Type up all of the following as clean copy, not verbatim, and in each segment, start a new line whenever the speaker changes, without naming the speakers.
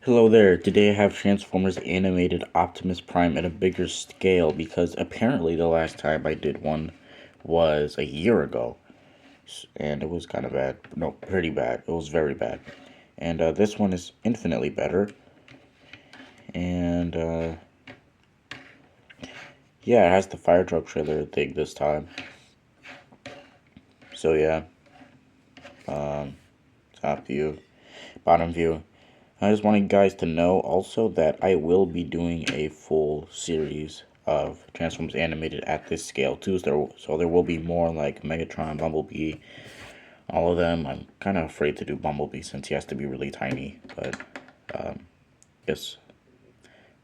Hello there, today I have Transformers animated Optimus Prime at a bigger scale because apparently the last time I did one was a year ago. And it was kind of bad. No, pretty bad. It was very bad. And this one is infinitely better. And yeah, it has the fire truck trailer thing this time. So yeah, top view, bottom view. I just want you guys to know also that I will be doing a full series of Transformers animated at this scale too. So there will be more like Megatron, Bumblebee, all of them. I'm kind of afraid to do Bumblebee since he has to be really tiny, but guess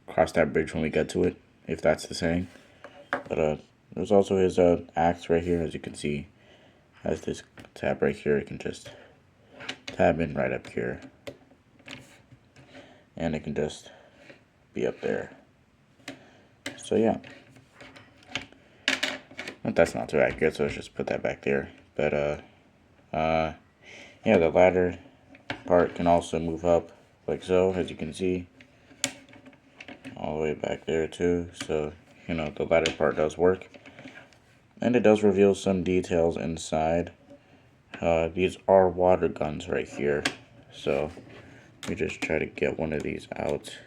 cross that bridge when we get to it, if that's the saying. But there's also his axe right here, as you can see. Has this tab right here. You can just tab in right up here, and it can just be up there. So yeah, but that's not too accurate, so let's just put that back there. But yeah, the ladder part can also move up like so, as you can see, all the way back there too. So you know the ladder part does work, and it does reveal some details inside. These are water guns right here, so let me just try to get one of these out.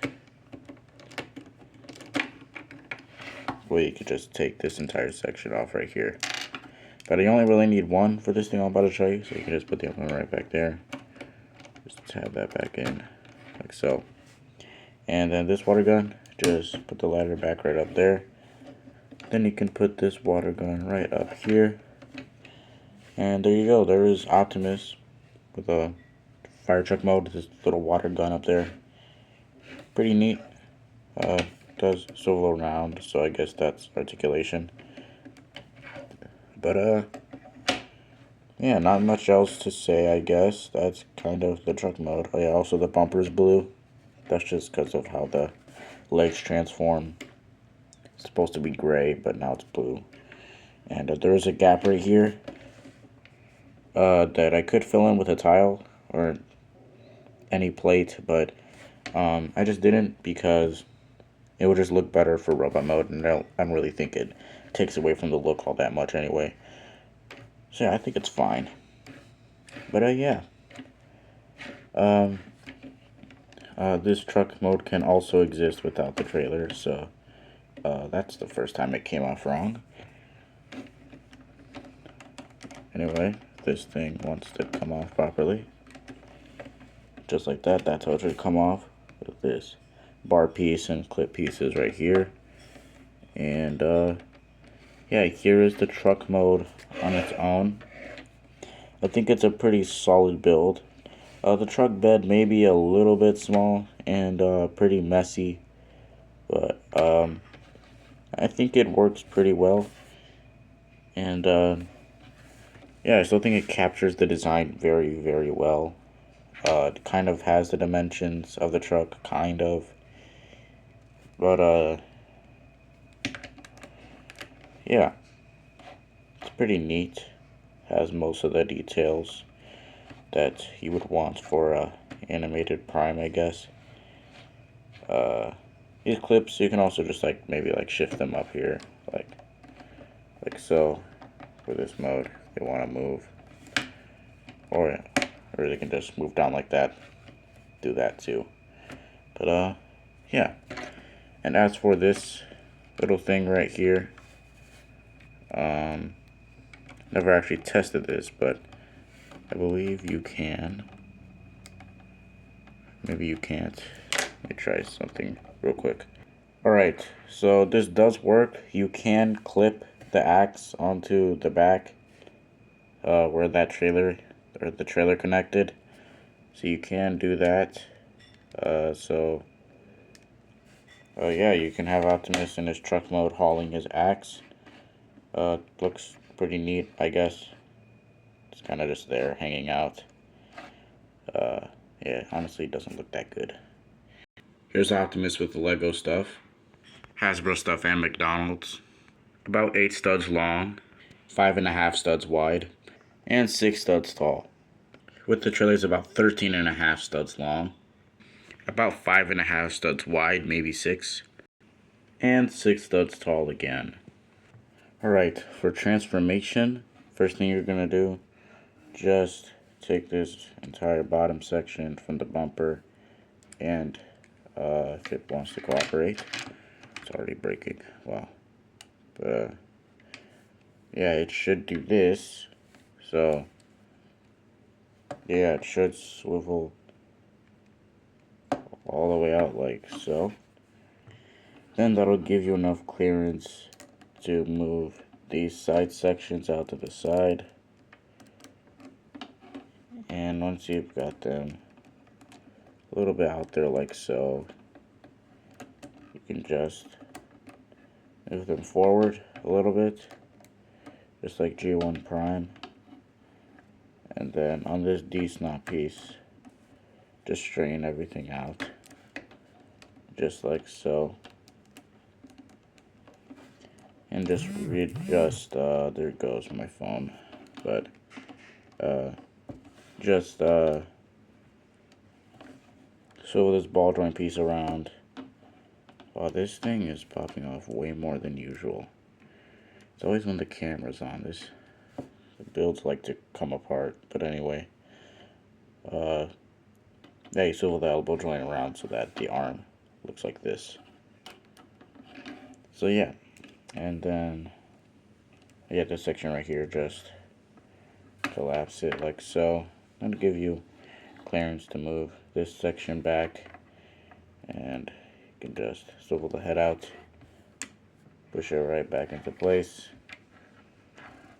Well, you could just take this entire section off right here. But you only really need one for this thing I'm about to show you, so you can just put the other one right back there. Just tab that back in, like so. And then this water gun, just put the ladder back right up there. Then you can put this water gun right up here. And there you go, there is Optimus with a fire truck mode, this little water gun up there. Pretty neat. Does swivel around, so I guess that's articulation. But yeah, not much else to say, I guess. That's kind of the truck mode. Oh yeah, also the bumper's blue. That's just because of how the legs transform. It's supposed to be gray, but now it's blue. And there is a gap right here that I could fill in with a tile or any plate, but I just didn't because it would just look better for robot mode, and I don't really think it takes away from the look all that much anyway. So yeah, I think it's fine. But yeah. This truck mode can also exist without the trailer, so that's the first time it came off wrong. Anyway, this thing wants to come off properly. Just like that, that's how it should come off with this bar piece and clip pieces right here. And yeah, here is the truck mode on its own. I think it's a pretty solid build. The truck bed may be a little bit small and pretty messy, but I think it works pretty well. And yeah, I still think it captures the design very, very well. It kind of has the dimensions of the truck, kind of. But yeah, it's pretty neat. Has most of the details that you would want for animated Prime, I guess. These clips, you can also just like maybe like shift them up here, like so, for this mode. If you want to move, or they can just move down like that. Do that too. But yeah. And as for this little thing right here, never actually tested this, but I believe you can. Maybe you can't. Let me try something real quick. Alright, so this does work. You can clip the axe onto the back where that trailer, or the trailer connected. So you can do that. Yeah, you can have Optimus in his truck mode hauling his axe. Looks pretty neat, I guess. It's kind of just there, hanging out. Yeah, honestly, it doesn't look that good. Here's Optimus with the Lego stuff. Hasbro stuff and McDonald's. About 8 studs long, 5.5 studs wide, and 6 studs tall. With the trailer is about 13.5 studs long. about 5.5 studs wide, maybe 6, and 6 studs tall again. Alright, for transformation, first thing you're going to do, just take this entire bottom section from the bumper, and if it wants to cooperate, it's already breaking, wow, but yeah, it should do this, so yeah, it should swivel all the way out like so. Then that'll give you enough clearance to move these side sections out to the side. And once you've got them a little bit out there like so, you can just move them forward a little bit, just like G1 Prime. And then on this D-snot piece, just straighten everything out, just like so. And just readjust, there goes my phone, but just swivel this ball joint piece around. Wow, this thing is popping off way more than usual. It's always when the camera's on. The builds like to come apart, but anyway. Yeah, you swivel the elbow joint around so that the arm looks like this. So yeah, and then this section right here, just collapse it like so. That'll give you clearance to move this section back, and you can just swivel the head out, push it right back into place.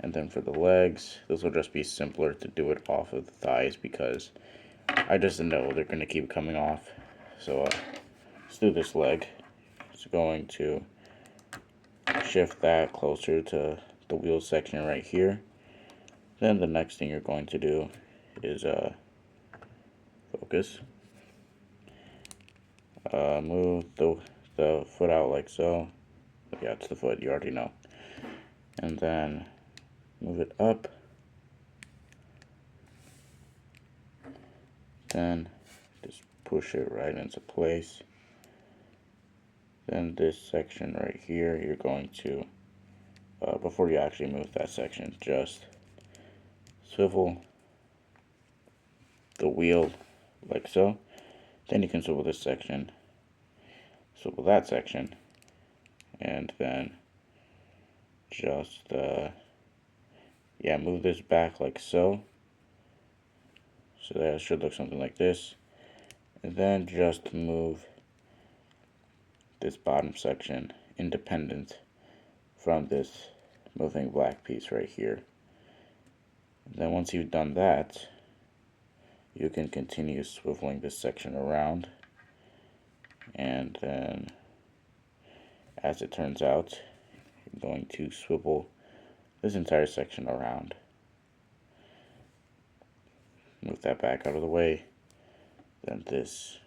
And then for the legs, this will just be simpler to do it off of the thighs because I just know they're going to keep coming off. So let's do this leg. It's going to shift that closer to the wheel section right here. Then the next thing you're going to do is focus. Move the foot out like so. Yeah, it's the foot, you already know. And then move it up. Then just push it right into place. Then this section right here, you're going to, before you actually move that section, just swivel the wheel like so. Then you can swivel this section, swivel that section, and then just, move this back like so. So that should look something like this. And then just move this bottom section independent from this moving black piece right here. And then once you've done that, you can continue swiveling this section around, and then as it turns out, you're going to swivel this entire section around. Move that back out of the way, then this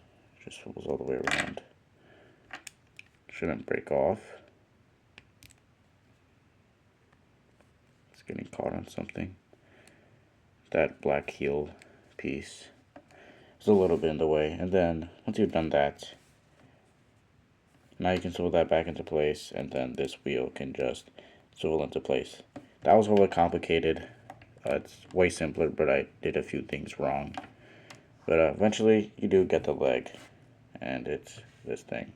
just swivels all the way around. Shouldn't break off. It's getting caught on something. That black heel piece is a little bit in the way, and then once you've done that, now you can swivel that back into place, and then this wheel can just swivel into place. That was a little complicated. It's way simpler, but I did a few things wrong. But eventually, you do get the leg, and it's this thing.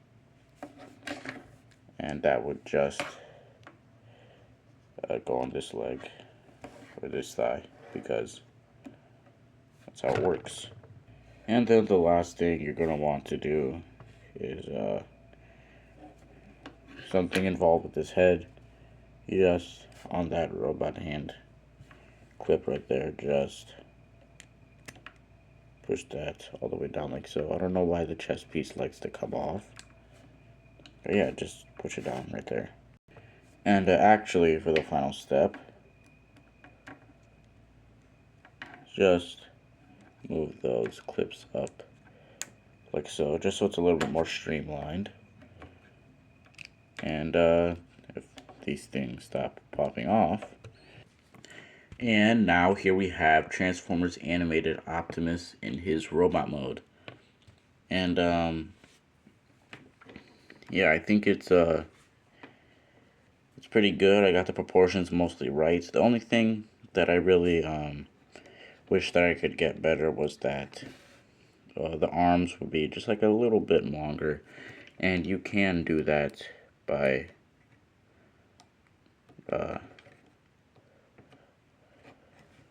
And that would just go on this leg, or this thigh, because that's how it works. And then the last thing you're going to want to do is something involved with this head. You just, on that robot hand clip right there, just push that all the way down like so. I don't know why the chest piece likes to come off. But yeah, just push it down right there. And actually, for the final step, just move those clips up like so, just so it's a little bit more streamlined. And if these things stop popping off. And now here we have Transformers animated Optimus in his robot mode. And yeah, I think it's pretty good. I got the proportions mostly right. The only thing that I really wish that I could get better was that the arms would be just like a little bit longer, and you can do that by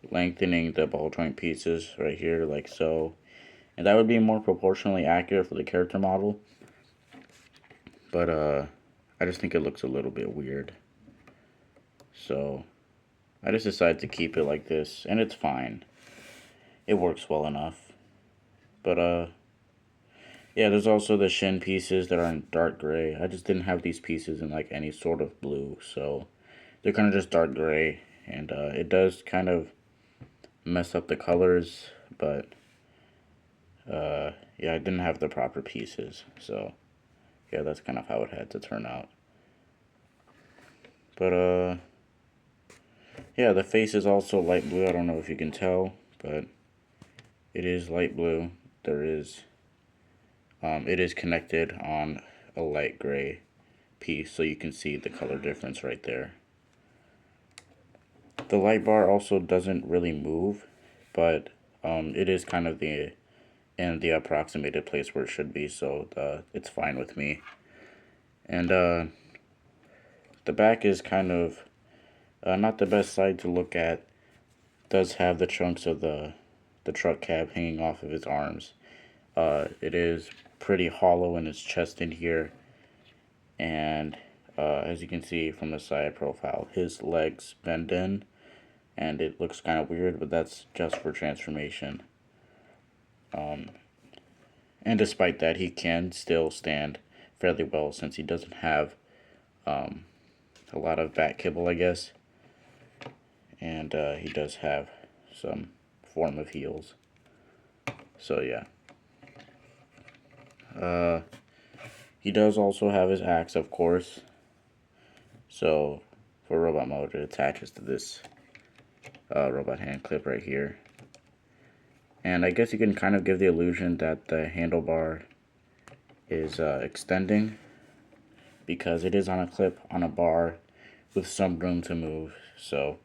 lengthening the ball joint pieces right here like so, and that would be more proportionally accurate for the character model. But I just think it looks a little bit weird, so I just decided to keep it like this, and it's fine. It works well enough. But yeah, there's also the shin pieces that are in dark gray. I just didn't have these pieces in like any sort of blue, so they're kind of just dark gray, and it does kind of mess up the colors, but yeah, I didn't have the proper pieces, so yeah, that's kind of how it had to turn out. But yeah, the face is also light blue. I don't know if you can tell, but it is light blue. There is it is connected on a light gray piece, so you can see the color difference right there. The light bar also doesn't really move, but it is kind of in the approximated place where it should be, so it's fine with me. And the back is kind of not the best side to look at. Does have the chunks of the truck cab hanging off of his arms. It is pretty hollow in his chest in here, and as you can see from the side profile, his legs bend in, and it looks kind of weird, but that's just for transformation. And despite that, he can still stand fairly well since he doesn't have a lot of back kibble, I guess, and he does have some form of heels. So yeah. He does also have his axe, of course. So for robot mode, it attaches to this robot hand clip right here. And I guess you can kind of give the illusion that the handlebar is extending, because it is on a clip on a bar with some room to move. So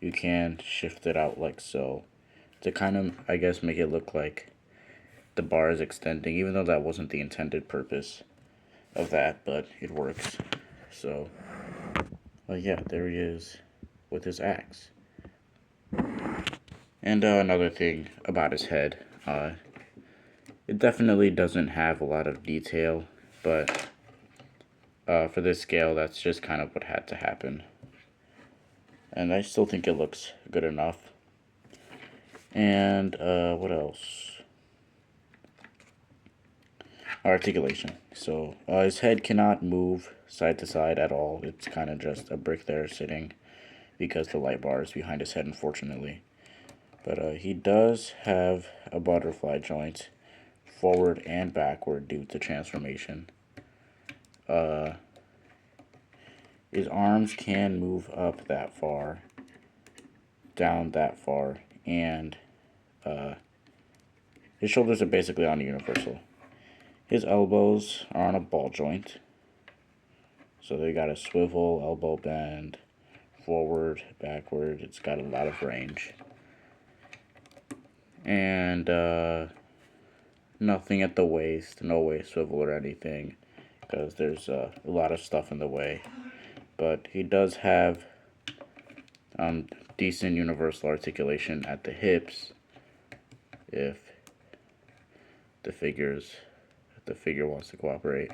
you can shift it out like so to kind of, I guess, make it look like the bar is extending, even though that wasn't the intended purpose of that, but it works. So yeah, there he is with his axe. And another thing about his head, it definitely doesn't have a lot of detail, but for this scale, that's just kind of what had to happen. And I still think it looks good enough. And what else? Articulation. So his head cannot move side to side at all. It's kind of just a brick there sitting because the light bar is behind his head, unfortunately. But he does have a butterfly joint forward and backward due to transformation. His arms can move up that far, down that far, and his shoulders are basically on a universal. His elbows are on a ball joint, so they got a swivel, elbow bend, forward, backward. It's got a lot of range. And nothing at the waist, no waist swivel or anything, because there's a lot of stuff in the way. But he does have decent universal articulation at the hips if the figure wants to cooperate.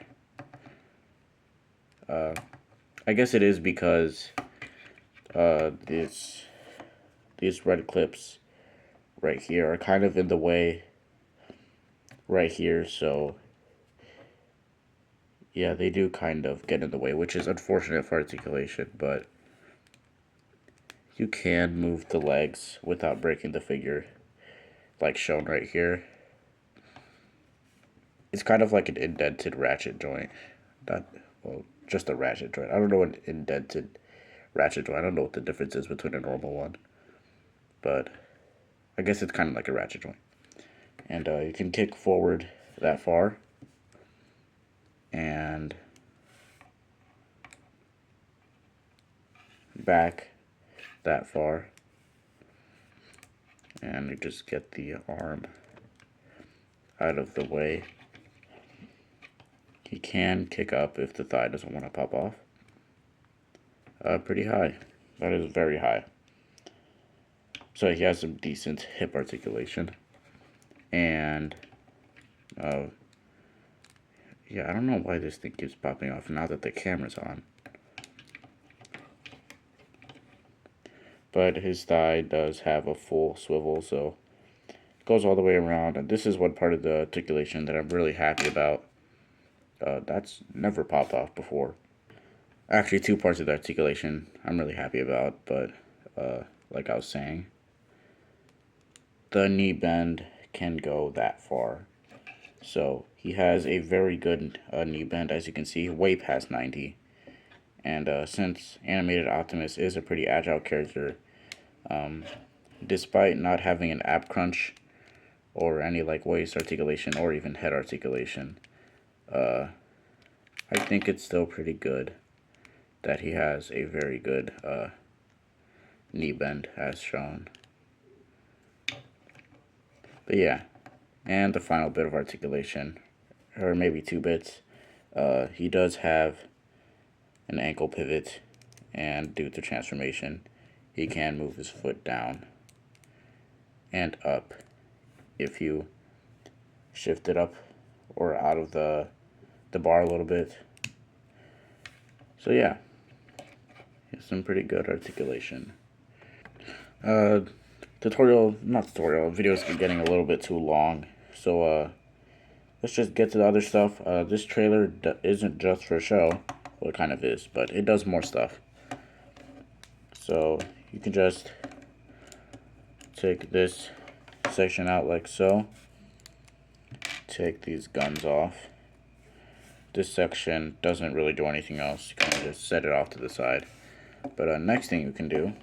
I guess it is because these red clips right here are kind of in the way right here, so yeah, they do kind of get in the way, which is unfortunate for articulation, but you can move the legs without breaking the figure, like shown right here. It's kind of like an indented ratchet joint. Not, well, just a ratchet joint. I don't know an indented ratchet joint. I don't know what the difference is between a normal one, but I guess it's kind of like a ratchet joint. And you can kick forward that far, and back that far, and you just get the arm out of the way. He can kick up if the thigh doesn't want to pop off. Pretty high. That is very high. So he has some decent hip articulation. And, yeah, I don't know why this thing keeps popping off now that the camera's on. But his thigh does have a full swivel, so it goes all the way around. And this is one part of the articulation that I'm really happy about. That's never popped off before. Actually, two parts of the articulation I'm really happy about, but like I was saying, the knee bend can go that far. So he has a very good knee bend, as you can see, way past 90. And since Animated Optimus is a pretty agile character, despite not having an ab crunch or any like waist articulation or even head articulation, I think it's still pretty good that he has a very good knee bend as shown. But yeah, and the final bit of articulation, or maybe 2 bits, he does have an ankle pivot, and due to transformation, he can move his foot down and up if you shift it up or out of the bar a little bit. So yeah, he has some pretty good articulation. Not tutorial, videos are getting a little bit too long, so let's just get to the other stuff. This trailer isn't just for show. Well, it kind of is, but it does more stuff. So you can just take this section out like so. Take these guns off. This section doesn't really do anything else. You can just set it off to the side. But next thing you can do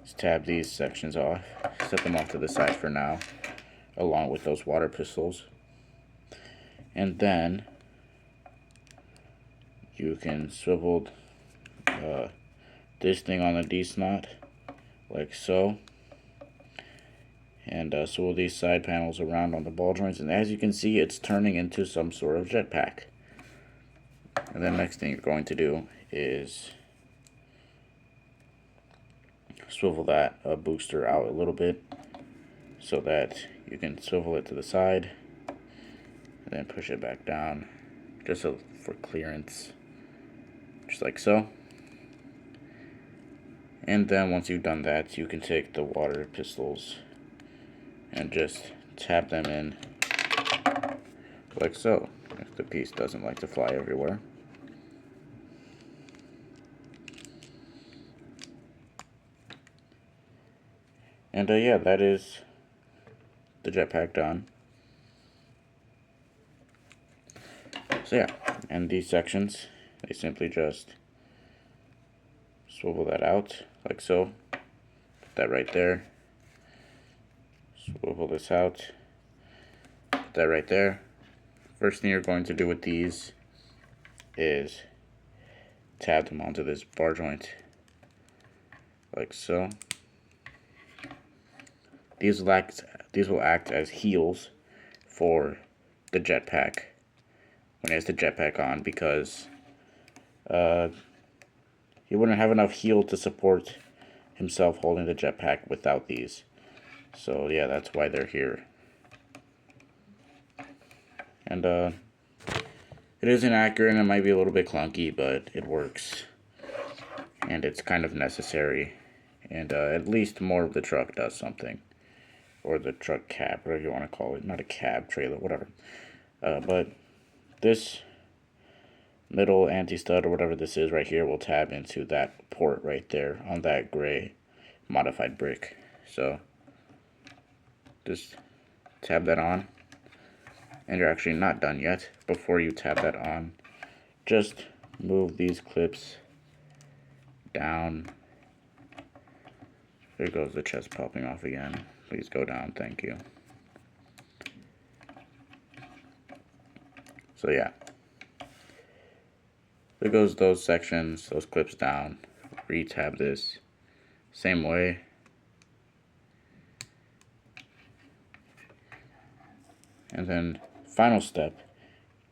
is tab these sections off. Set them off to the side for now, along with those water pistols. And then you can swivel this thing on the D-slot like so, and swivel these side panels around on the ball joints, and as you can see, it's turning into some sort of jetpack. And then next thing you're going to do is swivel that booster out a little bit so that you can swivel it to the side and then push it back down just for clearance, just like so. And then once you've done that, you can take the water pistols and just tap them in like so, if the piece doesn't like to fly everywhere. And yeah, that is the jetpack done. So yeah, and these sections, they simply just swivel that out like so. Put that right there. Swivel this out. Put that right there. First thing you're going to do with these is tab them onto this bar joint like so. These will act as heels for the jetpack when he has the jetpack on, because he wouldn't have enough heel to support himself holding the jetpack without these. So yeah, that's why they're here. And it isn't accurate and it might be a little bit clunky, but it works. And it's kind of necessary. And at least more of the truck does something. Or the truck cab, whatever you want to call it. Not a cab, trailer, whatever. But this middle anti-stud or whatever this is right here will tab into that port right there on that gray modified brick. So just tab that on. And you're actually not done yet. Before you tab that on, just move these clips down. There goes the chest popping off again. Please go down, thank you. So yeah. There goes those sections, those clips down. Re-tab this. Same way. And then final step,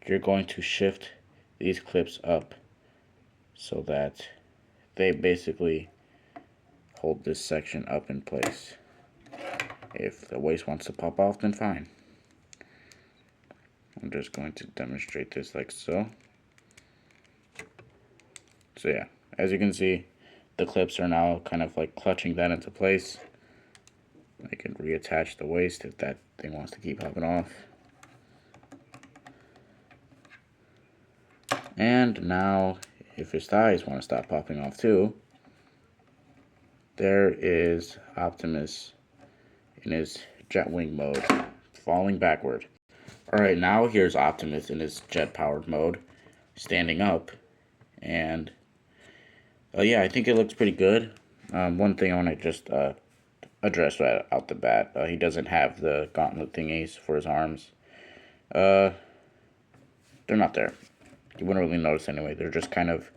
you're going to shift these clips up so that they basically hold this section up in place. If the waist wants to pop off, then fine. I'm just going to demonstrate this like so. So yeah, as you can see, the clips are now kind of like clutching that into place. I can reattach the waist if that thing wants to keep popping off. And now, if his thighs want to stop popping off too, there is Optimus in his jet wing mode, falling backward. Alright, now here's Optimus in his jet powered mode, standing up, and yeah, I think it looks pretty good. One thing I want to just address right out the bat, he doesn't have the gauntlet thingies for his arms. They're not there. You wouldn't really notice anyway. They're just kind of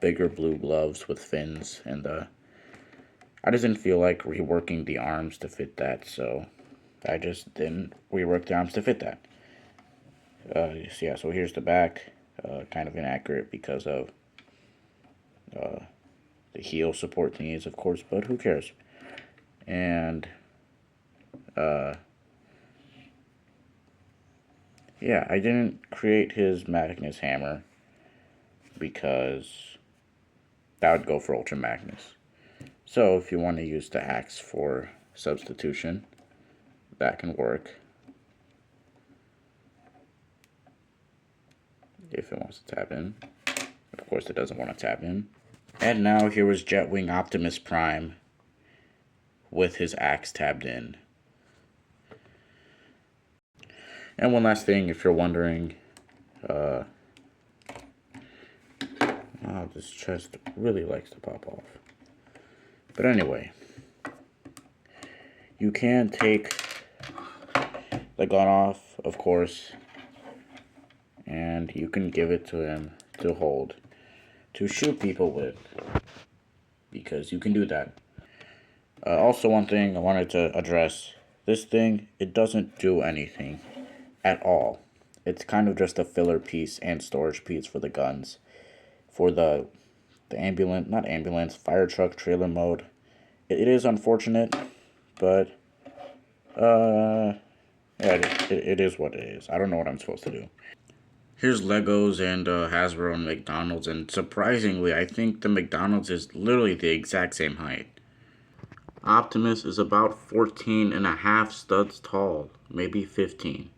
bigger blue gloves with fins, and I just didn't feel like reworking the arms to fit that, so I just didn't rework the arms to fit that. So yeah, so here's the back. Kind of inaccurate because of the heel support thingies, of course, but who cares? And yeah, I didn't create his Magnus hammer because that would go for Ultra Magnus. So if you want to use the axe for substitution, that can work. If it wants to tap in. Of course it doesn't want to tap in. And now here was Jetwing Optimus Prime with his axe tabbed in. And one last thing, if you're wondering, oh, this chest really likes to pop off. But anyway, you can take the gun off, of course, and you can give it to him to hold, to shoot people with, because you can do that. Also, one thing I wanted to address, this thing, it doesn't do anything at all. It's kind of just a filler piece and storage piece for the guns. For the ambulance, not ambulance, fire truck trailer mode. It is unfortunate, but yeah, it is what it is. I don't know what I'm supposed to do. Here's Legos and Hasbro and McDonald's, and surprisingly, I think the McDonald's is literally the exact same height. Optimus is about 14.5 studs tall, maybe 15.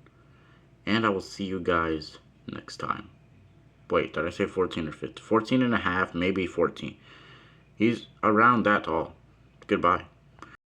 And I will see you guys next time. Wait, did I say 14 or 15? 14.5, maybe 14. He's around that tall. Goodbye.